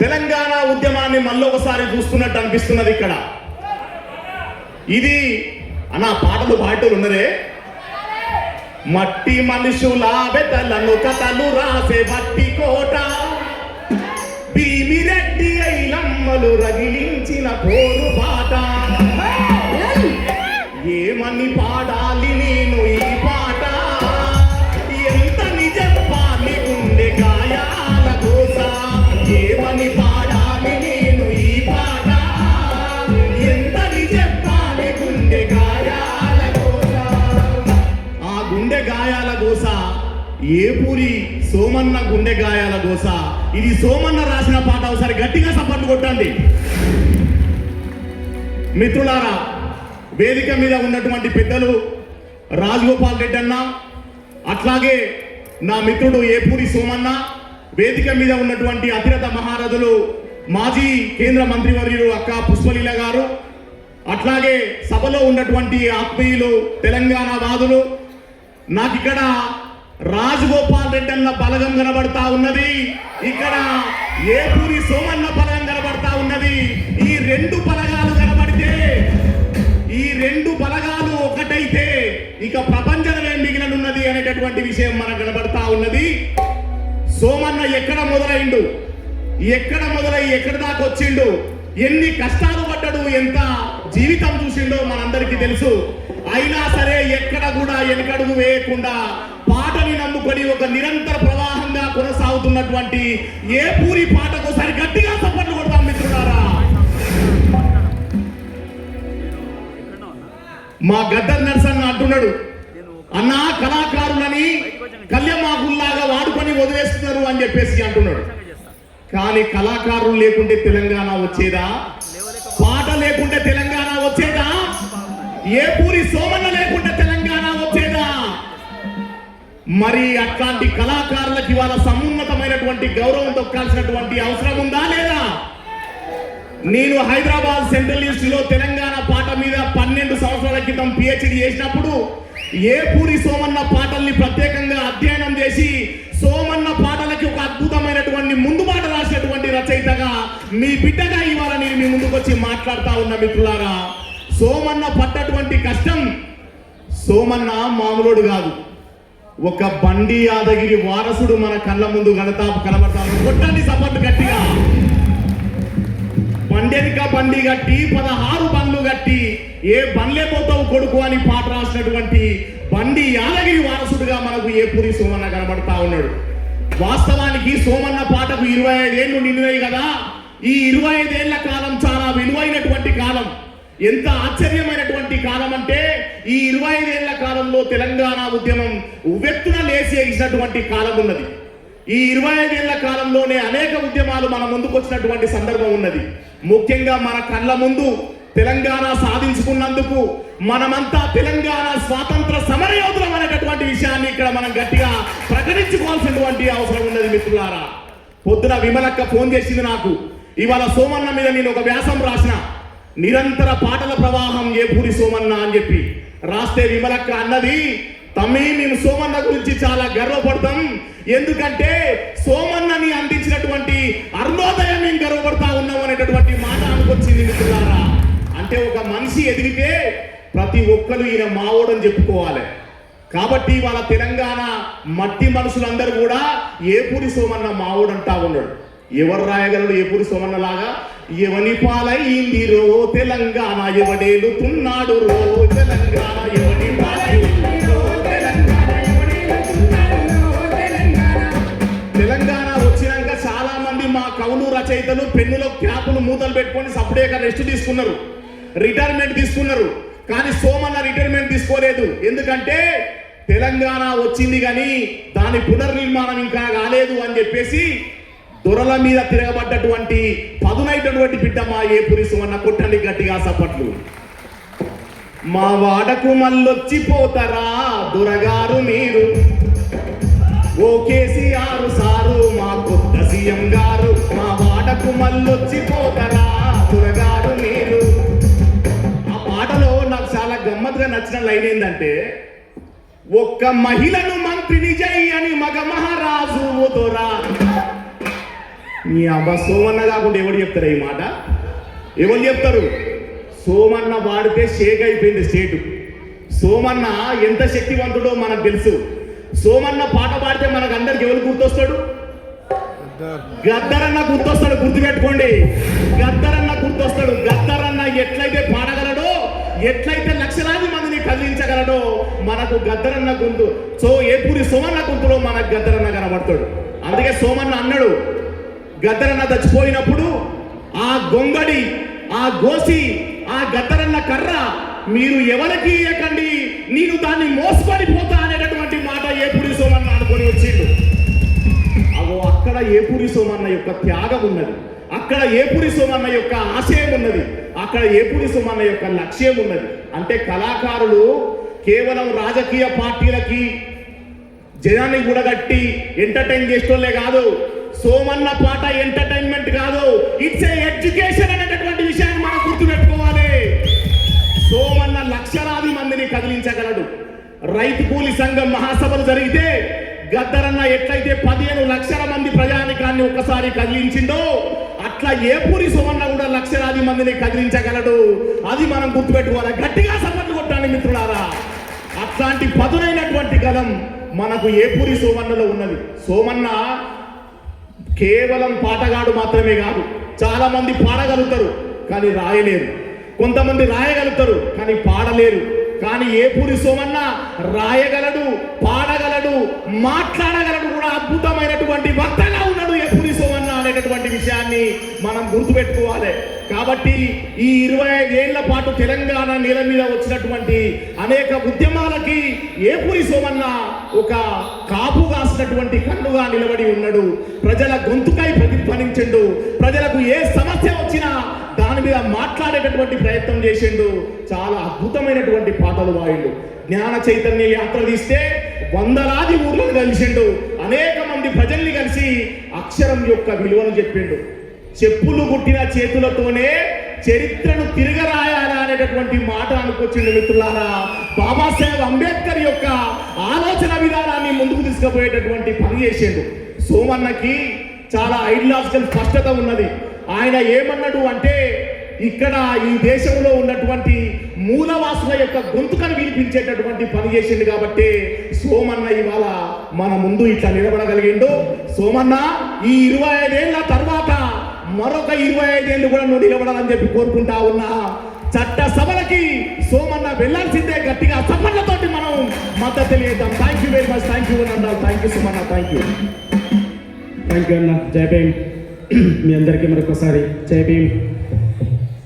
తెలంగాణ ఉద్యమాన్ని మళ్ళొకసారి చూస్తున్నట్టు అనిపిస్తున్నది ఇక్కడ. ఇది అన్న పాటలు పాటలు ఉన్నదే, మట్టి మనుషుల బెదలను కథలు రాసే మట్టి కోట, భీమిరెడ్డి ఐలమ్మలు రగిలించిన పోరు పాట. ఏమని పాడాలి నేను ఈ పాట, ఎంత నిజం పాలి గుండె గాయాల కోస. ఏమని పాడాలి నేను ఈ పాట, ఎంత నిజం పాలి గుండె గాయాల కోస. ఆ గుండె గాయాల గోస ఏపూరి సోమన్న గుండె గాయాల గోస. ఇది సోమన్న రాసిన పాట. ఒకసారి గట్టిగా సపోర్ట్ కొట్టండి మిత్రులారా. వేదిక మీద ఉన్నటువంటి పెద్దలు రాజగోపాల్ రెడ్డి అన్న, అట్లాగే నా మిత్రుడు ఏపూరి సోమన్న, వేదిక మీద ఉన్నటువంటి అతిరథ మహారథులు మాజీ కేంద్ర మంత్రివర్యులు అక్క పుష్పలీల గారు, అట్లాగే సభలో ఉన్నటువంటి ఆత్మీయులు తెలంగాణ వాదులు, నాకు ఇక్కడ రాజగోపాల్ రెడ్డి అన్న బలగం కనబడతా ఉన్నది, ఇక్కడ ఏపూరి సోమన్న బలగం కనబడతా ఉన్నది. ఈ రెండు బలగాలు కనబడితే, ఈ రెండు బలగాలు ఒకటైతే ఇక ప్రపంచమే మిగిలనున్నది అనేటటువంటి విషయం మనకు కనబడతా ఉన్నది. సోమన్న ఎక్కడ మొదలైండు, ఎక్కడ మొదలై ఎక్కడ దాకా వచ్చిండు, ఎన్ని కష్టాలు పడ్డాడు, ఎంత జీవితం చూసిండో మనందరికీ తెలుసు. అయినా సరే ఎక్కడ కూడా వెనకడుగు వేయకుండా పాటని నమ్ముకొని ఒక నిరంతర ప్రవాహంగా కొనసాగుతున్నటువంటి ఏపూరి పాటకు ఒకసారి గట్టిగా సపోర్ట్ కొడతాం మిత్రులారా. మా గద్దర్ నర్సన్న అంటున్నాడు, అన్నా కళాకారులని కళ్యమాకుల్లాగా వాడుకొని వదిలేస్తున్నారు అని చెప్పేసి అంటున్నాడు. కానీ కళాకారులు లేకుంటే తెలంగాణ వచ్చేదా? పాట లేకుంటే తెలంగాణ వచ్చేదా? ఏపూరి సోమన్న లేకుంటే తెలంగాణ వచ్చేదా? మరి అట్లాంటి కళాకారులకి ఇవాళ సమున్నతమైనటువంటి గౌరవం దొక్కాల్సినటువంటి అవసరం ఉందా లేదా? నేను హైదరాబాద్ సెంట్రల్ యూనివర్సిటీలో తెలంగాణ పాట మీద 12 సంవత్సరాల క్రితం పిహెచ్డి చేసినప్పుడు ఏపూరి సోమన్న పాటల్ని ప్రత్యేకంగా అధ్యయనం చేసి సోమన్న పాటలకి ఒక అద్భుతమైనటువంటి ముందు మాట రాసినటువంటి రచయితగా మీ బిడ్డగా ఇవాళ నేను మీ ముందుకు వచ్చి మాట్లాడుతా ఉన్న మిత్రులారా. సోమన్న పడ్డటువంటి కష్టం, సోమన్న మామూలుడు కాదు, ఒక బండి యాదగిరి వారసుడు మన కళ్ళ ముందు కనబడతా. కొట్టండి సపోర్ట్ గట్టిగా. బండెనిక బండి గట్టి 16 బండ్లు గట్టి ఏ బండ్లే పోతావు కొడుకు అని పాట రాసినటువంటి బండి యాదగిరి వారసుడుగా మనకు ఏపూరి సోమన్న కనబడతా ఉన్నాడు. వాస్తవానికి సోమన్న పాటకు 25 ఏళ్ళు నిండినాయి కదా. ఈ 25 ఏళ్ల కాలం చాలా విలువైనటువంటి కాలం. ఎంత ఆశ్చర్యమైనటువంటి కాలం అంటే ఈ 25 ఏళ్ల కాలంలో తెలంగాణ ఉద్యమం ఉవ్వెత్తున లేచి ఎగిసినటువంటి కాలం ఉన్నది. ఈ 25 ఏళ్ల కాలంలోనే అనేక ఉద్యమాలు మన ముందుకు వచ్చినటువంటి సందర్భం ఉన్నది. ముఖ్యంగా మన కళ్ళ ముందు తెలంగాణ సాధించుకున్నందుకు మనమంతా తెలంగాణ స్వాతంత్ర సమరయోధులం అనేటటువంటి విషయాన్ని ఇక్కడ మనం గట్టిగా ప్రకటించుకోవాల్సినటువంటి అవసరం ఉన్నది మిత్రులారా. పొద్దున విమలక్క ఫోన్ చేసింది నాకు, ఇవాళ సోమన్న మీద నేను ఒక వ్యాసం రాసిన, నిరంతర పాటల ప్రవాహం ఏపూరి సోమన్న అని చెప్పి రాస్తే విమలక్క అన్నది, తమ్మి మేము సోమన్న గురించి చాలా గర్వపడతాం, ఎందుకంటే సోమన్నని అందించినటువంటి అరుణోదయం మేము గర్వపడతా ఉన్నాం అనేటటువంటి మాట అనుకొచ్చింది మిత్రులారా. అంటే ఒక మనిషి ఎదిగితే ప్రతి ఒక్కరు ఈయన మావోడని చెప్పుకోవాలి. కాబట్టి వాళ్ళ తెలంగాణ మట్టి మనుషులందరూ కూడా ఏపూరి సోమన్న మావోడంటా ఉన్నాడు. ఎవరు రాయగలడు ఏపూరి సోమన్న లాగా? ఎవని పాలైంది రో తెలంగాణ, ఎవడేలుతున్నాడు రో తెలంగాణ, ఎవని పాలైంది రో తెలంగాణ, తెలంగాణ వచ్చినాక చాలా మంది మా కవులు రచయితలు పెన్నులో క్యాపులు మూతలు పెట్టుకొని సపరేట్గా రెస్ట్ తీసుకున్నారు, రిటైర్మెంట్ తీసుకున్నారు. కానీ సోమన్న రిటైర్మెంట్ తీసుకోలేదు. ఎందుకంటే తెలంగాణ వచ్చింది కానీ దాని పునర్నిర్మాణం ఇంకా కాలేదు అని చెప్పేసి దొరల మీద తిరగబడ్డటువంటి పదునైనటువంటి బిడ్డ మా ఏపూరి సోమన్న. కొట్టండి గట్టిగా సపట్లు. మా వాడకు మళ్ళొచ్చిపోతారా దొరగారు మీరు, ఓ కేసీఆర్ సారు మా కొత్త సీఎం గారు, మా వాడకు మళ్ళొచ్చిపోతారా దొరగారు మీరు. ఆ పాటలో నాకు చాలా గమ్మత్తుగా నచ్చిన లైన్ ఏంటంటే, ఒక్క మహిళను మంత్రిని జై అని మగ మహారాజు దొరా, నీ అబ్బా సోమన్న కాకుండా ఎవరు చెప్తారు ఈ మాట? ఎవరు చెప్తారు? సోమన్న వాడితే షేక్ అయిపోయింది స్టేటు. సోమన్న ఎంత శక్తివంతుడో మనకు తెలుసు. సోమన్న పాట పాడితే మనకు అందరికి ఎవరు గుర్తొస్తాడు? గద్దరన్న గుర్తొస్తాడు. గుర్తుపెట్టుకోండి, గద్దరన్న గుర్తొస్తాడు. గద్దరన్న ఎట్లయితే పాడగలడో, ఎట్లయితే లక్షలాది మందిని కదిలించగలడో మనకు గద్దరన్న గొంతు. ఏపూరి సోమన్న గొంతులో మనకు గద్దరన్న కనబడతాడు. అందుకే సోమన్న అన్నాడు, గద్దరన్న చచ్చిపోయినప్పుడు ఆ గొంగడి, ఆ గోసి, ఆ గద్దరన్న కర్ర మీరు ఎవరికి ఇయ్యకండి, నేను దాన్ని మోసుకొని పోతా అనేటటువంటి మాట ఏపూరి సోమన్న అనుకొని వచ్చిండు. అగో అక్కడ ఏపూరి సోమన్న యొక్క త్యాగం ఉన్నది, అక్కడ ఏపూరి సోమన్న యొక్క ఆశయం ఉన్నది, అక్కడ ఏపూరి సోమన్న యొక్క లక్ష్యం ఉన్నది. అంటే కళాకారులు కేవలం రాజకీయ పార్టీలకి జనాన్ని కూడగట్టి ఎంటర్టైన్ చేసేటోళ్ళే కాదు. సోమన్న పాట ఎంటర్టైన్మెంట్ కాదు, ఇట్స్ ఏ ఎడ్యుకేషన్ అనేటటువంటి విషయాన్ని మనం గుర్తుపెట్టుకోవాలి. సోమన్న లక్షలాది మందిని కదిలించగలడు. రైతు కూలి సంఘం మహాసభలు జరిగితే గద్దరన్న ఎట్లయితే 15 లక్షల మంది ప్రజానికాన్ని ఒక్కసారి కదిలించిండో అట్లా ఏపూరి సోమన్న కూడా లక్షలాది మందిని కదిలించగలడు. అది మనం గుర్తుపెట్టుకోవాలి. గట్టిగా సపోర్ట్ కొట్టాలి మిత్రులారా. అట్లాంటి పదునైనటువంటి గలం మనకు ఏపూరి సోమన్నలో ఉన్నది. సోమన్న కేవలం పాటగాడు మాత్రమే కాదు. చాలా మంది పాడగలుగుతారు కానీ రాయలేరు, కొంతమంది రాయగలుగుతారు కానీ పాడలేరు. కానీ ఏపూరి సోమన్న రాయగలడు, పాడగలడు, మాట్లాడగలడు కూడా. అద్భుతమైనటువంటి వక్తగా ఉన్నాడు ఏపూరి సోమన్న అనేటటువంటి విషయాన్ని మనం గుర్తుపెట్టుకోవాలి. కాబట్టి ఈ 25 ఏళ్ల పాటు తెలంగాణ నేల మీద వచ్చినటువంటి అనేక ఉద్యమాలకి ఏపూరి సోమన్న ఒక కాపు కాసినటువంటి కన్నుగా నిలబడి ఉన్నాడు. ప్రజల గొంతుకై ప్రతిధ్వనించిండు. ప్రజలకు ఏ సమస్య వచ్చినా దాని మీద మాట్లాడేటటువంటి ప్రయత్నం చేసిండు. చాలా అద్భుతమైనటువంటి పాటలు వాయిండు. జ్ఞాన చైతన్య యాత్ర తీస్తే వందలాది ఊర్లను కలిసిండు. అనేక మంది ప్రజల్ని కలిసి అక్షరం యొక్క విలువను చెప్పిండు. చెప్పులు గుట్టిన చేతులతోనే చరిత్రను తిరగరాయాలా అనేటటువంటి మాట అనుకొచ్చిండు మిత్రులారా. బాబాసాహెబ్ అంబేద్కర్ యొక్క ఆలోచన విధానాన్ని ముందుకు తీసుకుపోయేటటువంటి పని చేసిండు. సోమన్నకి చాలా ఐడియాలజికల్ స్పష్టత ఉన్నది. ఆయన ఏమన్నాడు అంటే, ఇక్కడ ఈ దేశంలో ఉన్నటువంటి మూలవాసుల యొక్క గొంతుకను వినిపించేటటువంటి పని చేసిండు. కాబట్టి సోమన్న ఇవాళ మన ముందు ఇట్లా నిలబడగలిగిండు. సోమన్న ఈ 25 ఏళ్ల తర్వాత మరొక 25 ఏళ్ళు కూడా నువ్వు నిలబడాలని చెప్పి కోరుకుంటా ఉన్నా. చట్ట సభలకి సోమన్న వెళ్ళాల్సిందే. గట్టిగా సభలతోటి మనం మద్దతు తెలియజేద్దాం. Thank you very much. Thank you అన్నారు. Thank you Somanna. Thank you అన్న. జై భీమ్. మీ అందరికీ మరొకసారి జై భీమ్.